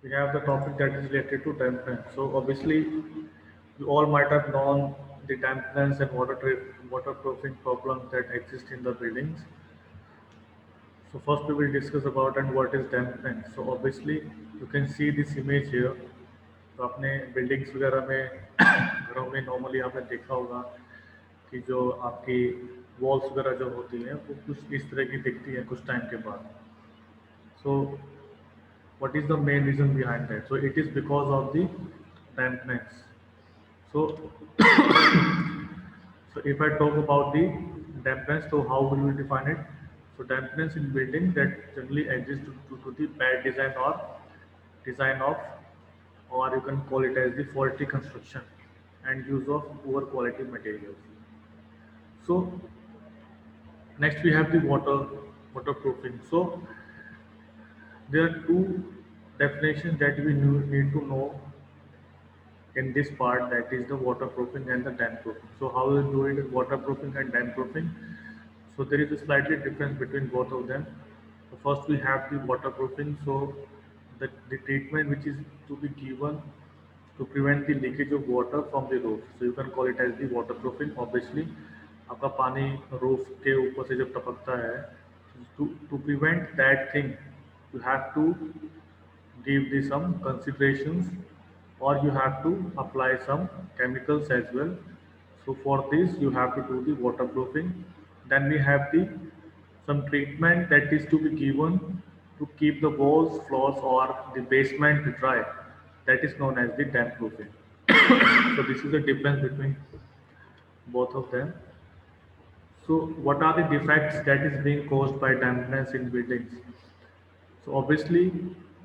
We have the topic that is related to dampness. So obviously, you all might have known the dampness and waterproofing problems that exist in the buildings. So first we will discuss about and what is dampness. So obviously, you can see this image here. तो आपने buildings वगैरह में घरों में normally आपने देखा होगा कि जो आपकी वॉल्स वगैरह जो होती हैं वो कुछ इस तरह की दिखती है कुछ टाइम के बाद. So what is the main reason behind that? So it is because of the dampness. So, so if I talk about the dampness, so how will we define it? So dampness in building that generally exists due to the bad design of, or you can call it as the faulty construction and use of poor quality materials. So next we have the waterproofing. So there are two definitions that we need to know in this part, that is the waterproofing and the dam proofing. So how we do it in waterproofing and dam proofing? So there is a slightly difference between both of them. So first we have the waterproofing. So the treatment which is to be given to prevent the leakage of water from the roof. So you can call it as the waterproofing. Obviously आपका पानी roof के ऊपर से जब टपकता है, to prevent that thing you have to give the some considerations, or you have to apply some chemicals as well. So for this you have to do the waterproofing. Then we have the some treatment that is to be given to keep the walls, floors or the basement dry. That is known as the damp proofing. So this is the difference between both of them. So what are the defects that is being caused by dampness in buildings? So obviously,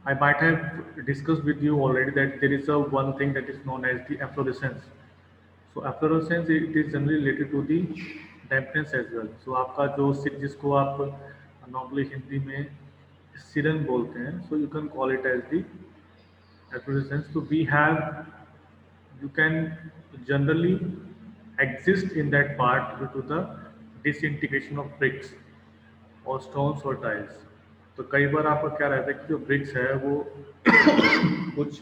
I might have discussed with you already that there is a one thing that is known as the efflorescence. So efflorescence it is generally related to the dampness as well. So आपका जो जिसको आप normally Hindi में सिरन बोलते हैं, so you can call it as the efflorescence. So we have, you can generally exist in that part due to the disintegration of bricks और stones और tiles. तो कई बार आपका क्या रहता है कि जो ब्रिक्स है वो कुछ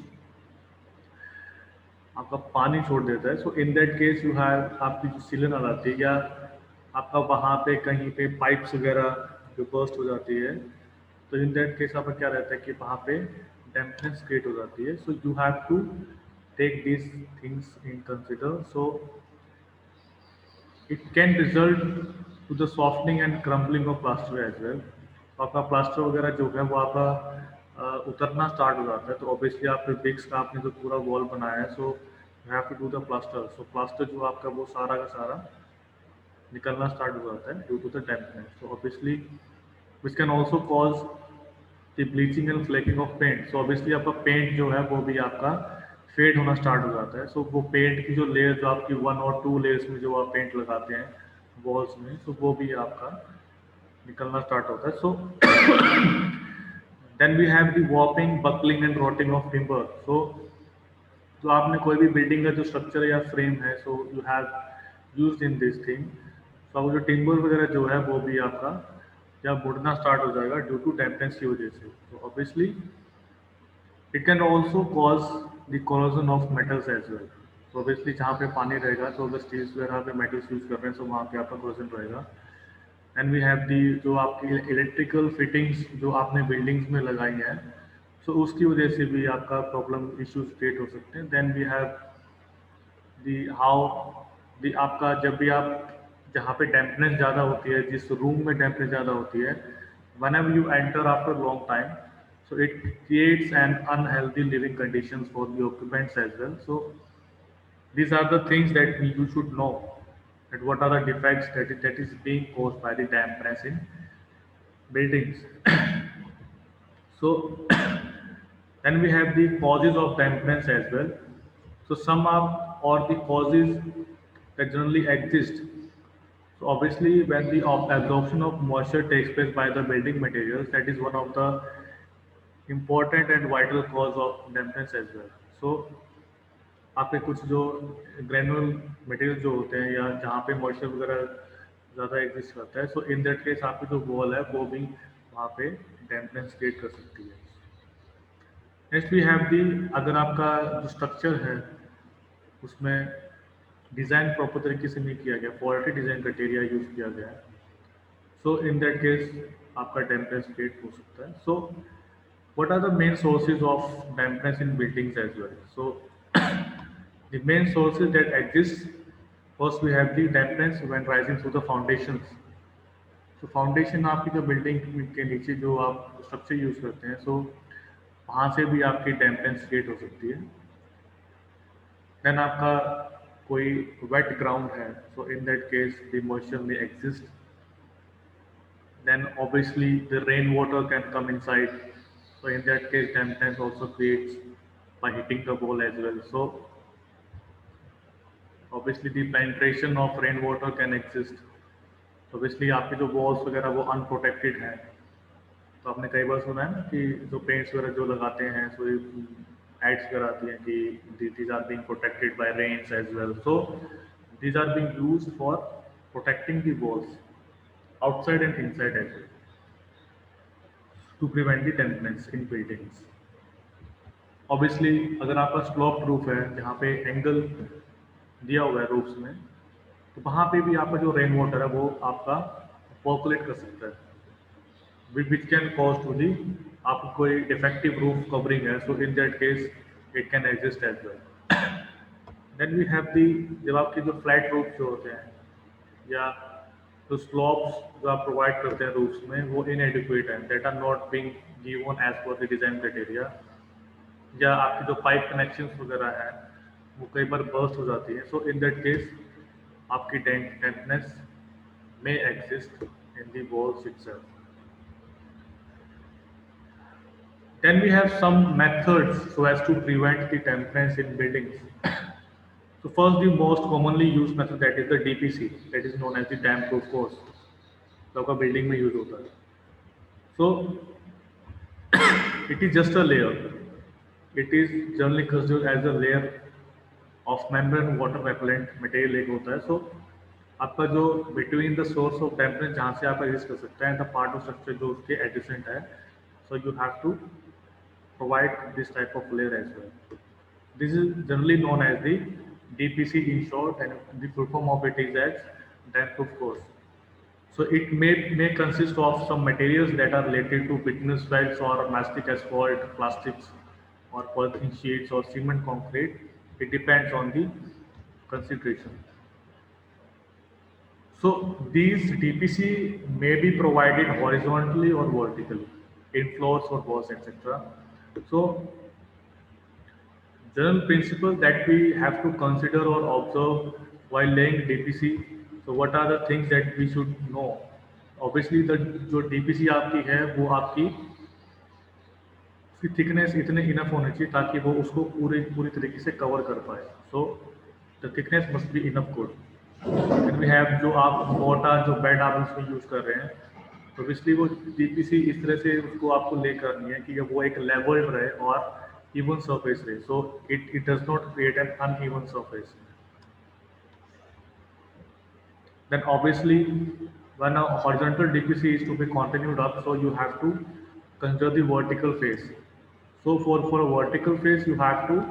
आपका पानी छोड़ देता है. So in that case you have आपकी जो सीलन आ जाती है, या आपका वहाँ पे कहीं पे पाइप्स वगैरह जो बर्स्ट हो जाती है, तो इन दैट केस आपका क्या रहता है कि वहाँ पे डैम्पनेस क्रिएट हो जाती है. So you have to take this things in consider. So it can result to the softening and crumbling of plaster as well. तो आपका प्लास्टर वगैरह जो है वो आपका उतरना स्टार्ट हो जाता है. तो ऑब्वियसली आप ब्रिक्स का आपने जो पूरा वॉल बनाया है, so you have to do the plaster. So plaster जो आपका वो सारा का सारा निकलना स्टार्ट हो जाता है due to the dampness. So obviously which can also cause the bleaching and flaking of paint. So obviously आपका पेंट जो है वो भी आपका फेड होना स्टार्ट हो जाता है. सो वो पेंट की जो लेयर जो आपकी 1 और 2 लेयर्स में जो आप पेंट लगाते हैं वॉल्स में, सो वो भी आपका निकलना स्टार्ट होता है. So then we have the warping, buckling and rotting of timber. So तो आपने कोई भी बिल्डिंग का जो स्ट्रक्चर या फ्रेम है, so you have used in this thing. So अब जो टिम्बर वगैरह जो है वो भी आपका या मुड़ना स्टार्ट हो जाएगा ड्यू टू डैम्पनेस की वजह से. तो obviously it can also cause the corrosion of metals as well. तो ऑब्वियसली जहाँ पे पानी रहेगा, तो अगर स्टील्स वगैरह पे मेटल्स यूज कर रहे हैं, तो वहाँ पे आपका corrosion रहेगा. एंड वी हैव दी जो आपकी इलेक्ट्रिकल फिटिंग्स जो आपने बिल्डिंग्स में लगाई हैं, सो उसकी वजह से भी आपका प्रॉब्लम इश्यूज क्रिएट हो सकते हैं. Then we have the how the आपका जब भी आप जहाँ पे डैम्पनेस ज़्यादा होती है, जिस रूम में डैम्पनेस ज़्यादा होती है, whenever you enter after long time, so it creates an unhealthy living conditions for the occupants as well. So these are the things that you should know, that what are the defects that is being caused by the dampness in buildings. So then we have the causes of dampness as well. So some are or the causes that generally exist. So obviously when the absorption of moisture takes place by the building materials, that is one of the important and vital cause of dampness as well. So आपके कुछ जो granule material जो होते हैं या जहाँ पे moisture वगैरह ज़्यादा एग्जिस्ट करता है, सो इन दैट केस आपकी जो वॉल है वो भी वहाँ पे डैम्पनेस क्रिएट कर सकती है. नेक्स्ट वी हैव दी, अगर आपका जो स्ट्रक्चर है उसमें डिज़ाइन प्रॉपर तरीके से नहीं किया गया, फॉल्टी डिज़ाइन क्राइटेरिया यूज़ किया गया है, सो इन दैट केस आपका डैम्पनेस क्रिएट हो सकता है. सो what are the main sources of dampness in buildings as well? So the main sources that exist, first we have the dampness when rising through the foundations. So foundation आपकी जो building के नीचे जो आप structure use करते हैं, सो वहाँ से भी आपकी dampness क्रिएट हो सकती है. देन आपका कोई वेट ग्राउंड है, so in that case the moisture may exist. Then obviously the rainwater can come inside. So in that case, dampness also creates by hitting the wall as well. So obviously the penetration of rainwater can exist. So obviously आपके जो walls वगैरह वो unprotected हैं, तो आपने कई बार सुना है ना कि जो पेंट्स वगैरह जो लगाते हैं, सो एड्स वगैरह आती हैं कि these are being protected by rains as well. So these are being used for protecting the walls outside and inside as well to prevent the dampness in buildings. Obviously अगर आपका स्लोप रूफ है जहाँ पे angle दिया हुआ है roofs में, तो वहाँ पे भी आपका जो रेन वाटर है वो आपका पर्कुलेट कर सकता है, which can cause to the, आपको कोई डिफेक्टिव रूफ कवरिंग है, so in that case it can exist as well. Then we have the, जब आपके जो फ्लैट रूफ जो होते हैं या तो स्लॉप्स जो आप प्रोवाइड करते हैं रूफ्स में वो इनएडिक्वेट हैं, that are not being given as per the design criteria, या आपकी जो पाइप कनेक्शंस वगैरह है वो कई बार बर्स्ट हो जाती है. सो इन दैट केस आपकी dampness may exist in the walls itself. Then we have some methods so as to prevent the dampness in buildings. So first, the most commonly used method, that is the DPC, that is known as the damp proof course, जो आपका building में use होता है. So it is just a layer. It is generally considered as a layer of membrane water repellent material एक होता है. So आपका जो between the source of dampness जहाँ से आप एग्जिस्ट कर सकते हैं, द पार्ट ऑफ स्ट्रक्चर जो उसके एडजेसेंट है, so you have to provide this type of layer as well. This is generally known as the DPC in short, and the full form of it is as damp proof course. So it may consist of some materials that are related to bituminous wells or mastic asphalt, plastics, or polythene sheets or cement concrete. It depends on the consideration. So these DPC may be provided horizontally or vertically in floors or walls, etc. So general principle that we have to consider or observe while laying DPC. So what are the things that we should know? Obviously the जो DPC आपकी है वो आपकी उसकी thickness इतने enough होनी चाहिए ताकि वो उसको पूरी तरीके से कवर कर पाए. So the thickness must be enough good. Then we have जो आप मोटा जो बेड आप उसमें यूज कर रहे हैं, तो ऑब्वियसली वो DPC इस तरह से उसको आपको ले करनी है कि वो एक लेवल रहे और even surface rate, so it does not create an uneven surface. Then obviously when a horizontal DPC is to be continued up, so you have to consider the vertical face. So for a vertical face you have to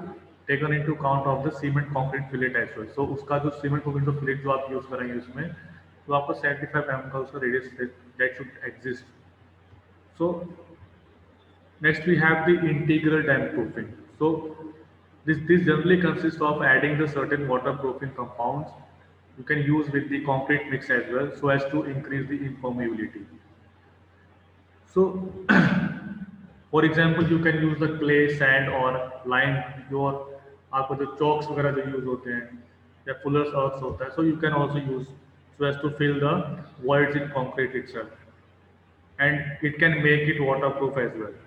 taken into account of the cement concrete fillet as well. So उसका जो cement concrete जो fillet जो आप use करेंगे उसमें, तो आपको 75 mm का उसका radius that should exist. So next we have the integral damp proofing. So this generally consists of adding the certain waterproofing compounds you can use with the concrete mix as well, so as to increase the impermeability. So for example you can use the clay, sand or lime, your आपको जो chalks वगैरह जो use होते हैं या fuller's earth होता है, so you can also use so as to fill the voids in concrete itself, and it can make it waterproof as well.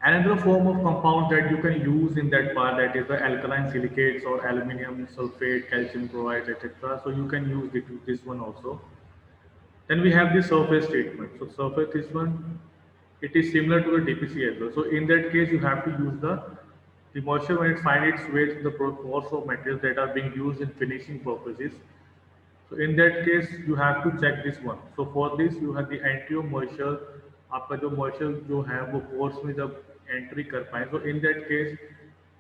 Another form of compound that you can use in that part, that is the alkaline silicates or aluminum sulfate, calcium chloride, etc. So you can use this one also. Then we have the surface treatment. So surface treatment, it is similar to the DPC as well. So in that case, you have to use the moisture when it finds its way to the pores of materials that are being used in finishing purposes. So in that case, you have to check this one. So for this, you have the anti-moisture आपका जो moisture जो है वो pores में जब entry कर पाए, तो इन दैट केस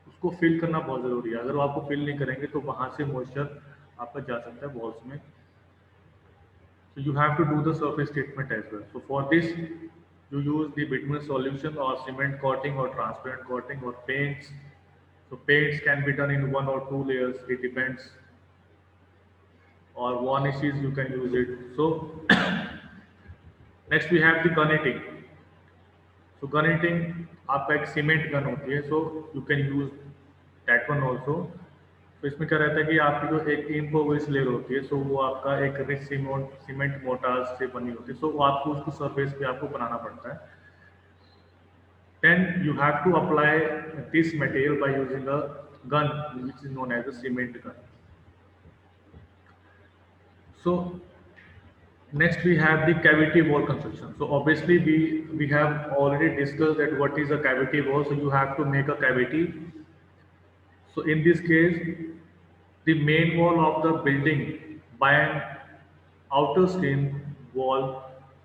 उसको फिल करना बहुत ज़रूरी है। अगर वो आपको फिल नहीं करेंगे तो वहाँ से मॉइस्चर आपका जा सकता है वॉल्स में। So you have to do the surface treatment as well. So for this, you use the bituminous solution or cement coating or transparent coating or paints. So paints can be done in one or two layers. It depends. Or varnishes you can use it. So next we have the gunneting. So gunneting आपका एक cement gun होती है. So you can use that one also. तो इसमें क्या रहता है कि आपकी जो एक इम्पोविस लेयर होती है, सो वो आपका एक रिच सीमेंट मोटार से बनी होती है, सो वो आपको उसको सरफेस पे आपको बनाना पड़ता है. Then you have to apply this material by using a gun which is known as a cement gun. So next we have the cavity wall construction. So obviously we have already discussed that what is a cavity wall. So you have to make a cavity. So in this case, the main wall of the building by an outer screen wall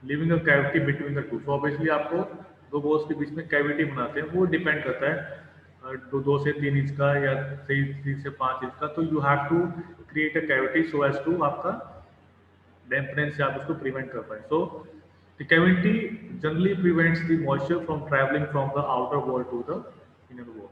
leaving a cavity between the two. So obviously आपको दो walls के बीच में cavity बनाते हैं, वो depend करता है दो से 3 इंच का या 3 से 5 इंच का. तो you have to create a cavity so as to आपका dampness से आप उसको prevent कर पाए. So the cavity generally prevents the moisture from traveling from the outer wall to the inner wall.